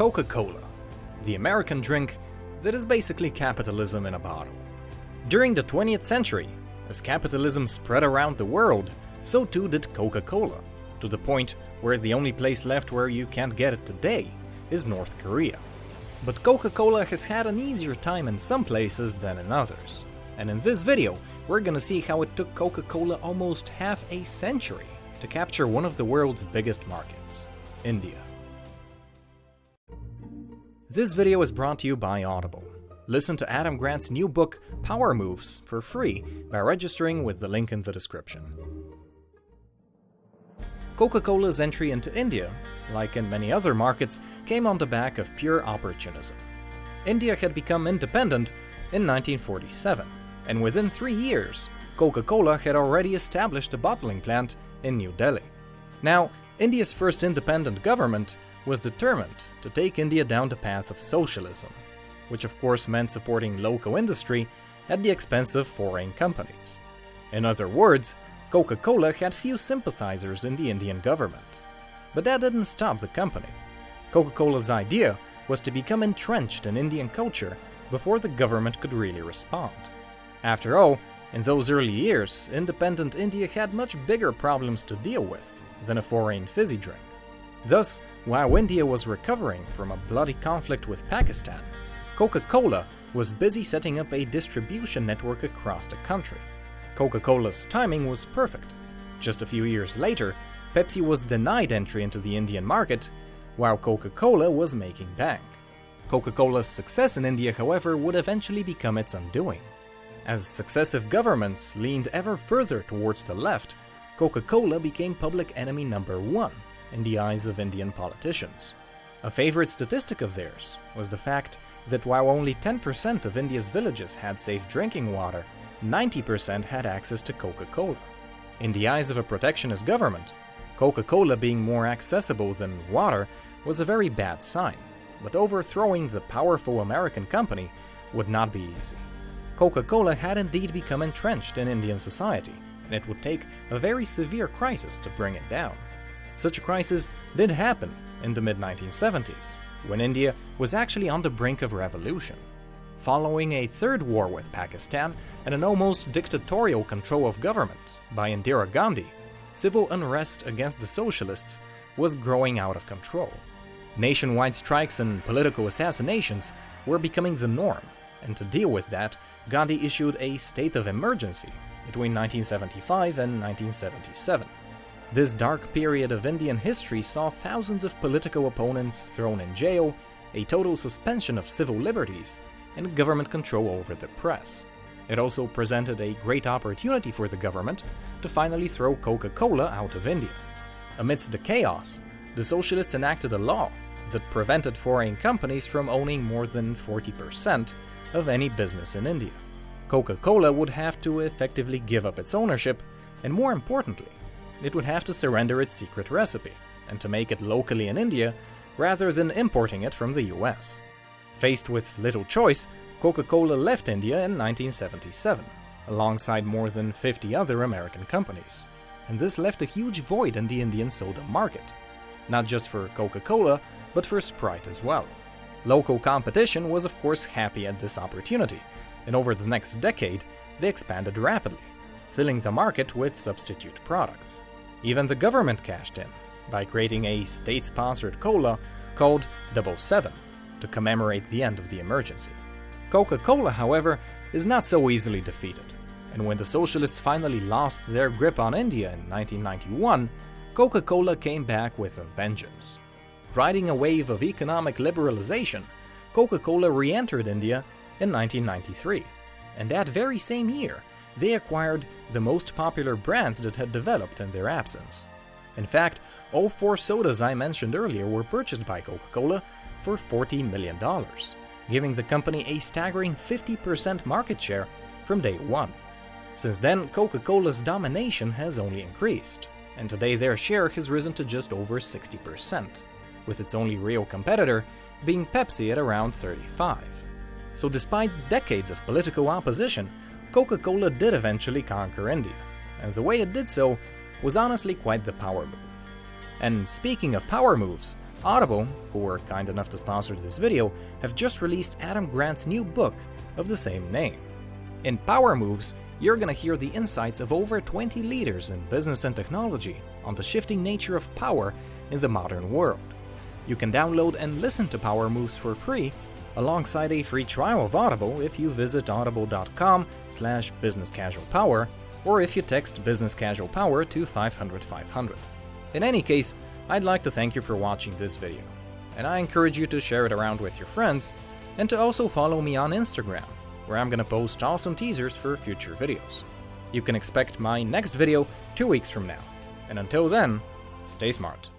Coca Cola, the American drink that is basically capitalism in a bottle. During the 20th century, as capitalism spread around the world, so too did Coca Cola, to the point where the only place left where you can't get it today is North Korea. But Coca Cola has had an easier time in some places than in others. And in this video, we're gonna see how it took Coca Cola almost half a century to capture one of the world's biggest markets, India. This video is brought to you by Audible. Listen to Adam Grant's new book, Power Moves, for free by registering with the link in the description. Coca-Cola's entry into India, like in many other markets, came on the back of pure opportunism. India had become independent in 1947, and within 3 years, Coca-Cola had already established a bottling plant in New Delhi. Now, India's first independent government was determined to take India down the path of socialism, which of course meant supporting local industry at the expense of foreign companies. In other words, Coca-Cola had few sympathizers in the Indian government. But that didn't stop the company. Coca-Cola's idea was to become entrenched in Indian culture before the government could really respond. After all, in those early years, independent India had much bigger problems to deal with than a foreign fizzy drink. Thus, while India was recovering from a bloody conflict with Pakistan, Coca-Cola was busy setting up a distribution network across the country. Coca-Cola's timing was perfect. Just a few years later, Pepsi was denied entry into the Indian market, while Coca-Cola was making bank. Coca-Cola's success in India, however, would eventually become its undoing. As successive governments leaned ever further towards the left, Coca-Cola became public enemy number one in the eyes of Indian politicians. A favorite statistic of theirs was the fact that while only 10% of India's villages had safe drinking water, 90% had access to Coca-Cola. In the eyes of a protectionist government, Coca-Cola being more accessible than water was a very bad sign, but overthrowing the powerful American company would not be easy. Coca-Cola had indeed become entrenched in Indian society, and it would take a very severe crisis to bring it down. Such a crisis did happen in the mid-1970s, when India was actually on the brink of revolution. Following a third war with Pakistan and an almost dictatorial control of government by Indira Gandhi, civil unrest against the socialists was growing out of control. Nationwide strikes and political assassinations were becoming the norm, and to deal with that, Gandhi issued a state of emergency between 1975 and 1977. This dark period of Indian history saw thousands of political opponents thrown in jail, a total suspension of civil liberties, and government control over the press. It also presented a great opportunity for the government to finally throw Coca-Cola out of India. Amidst the chaos, the socialists enacted a law that prevented foreign companies from owning more than 40% of any business in India. Coca-Cola would have to effectively give up its ownership, and more importantly, it would have to surrender its secret recipe, and to make it locally in India rather than importing it from the US. Faced with little choice, Coca-Cola left India in 1977, alongside more than 50 other American companies. And this left a huge void in the Indian soda market, not just for Coca-Cola, but for Sprite as well. Local competition was of course happy at this opportunity, and over the next decade, they expanded rapidly, filling the market with substitute products. Even the government cashed in by creating a state-sponsored cola called 77 to commemorate the end of the emergency. Coca-Cola, however, is not so easily defeated, and when the socialists finally lost their grip on India in 1991, Coca-Cola came back with a vengeance. Riding a wave of economic liberalization, Coca-Cola re-entered India in 1993, and that very same year, they acquired the most popular brands that had developed in their absence. In fact, all 4 sodas I mentioned earlier were purchased by Coca-Cola for $40 million, giving the company a staggering 50% market share from day one. Since then, Coca-Cola's domination has only increased, and today their share has risen to just over 60%, with its only real competitor being Pepsi at around 35%. So despite decades of political opposition, Coca-Cola did eventually conquer India, and the way it did so was honestly quite the power move. And speaking of power moves, Audible, who were kind enough to sponsor this video, have just released Adam Grant's new book of the same name. In Power Moves, you're gonna hear the insights of over 20 leaders in business and technology on the shifting nature of power in the modern world. You can download and listen to Power Moves for free, alongside a free trial of Audible if you visit audible.com/businesscasualpower, or if you text Business Casual Power to 500 500. In any case, I'd like to thank you for watching this video, and I encourage you to share it around with your friends, and to also follow me on Instagram, where I'm gonna post awesome teasers for future videos. You can expect my next video 2 weeks from now, and until then, stay smart.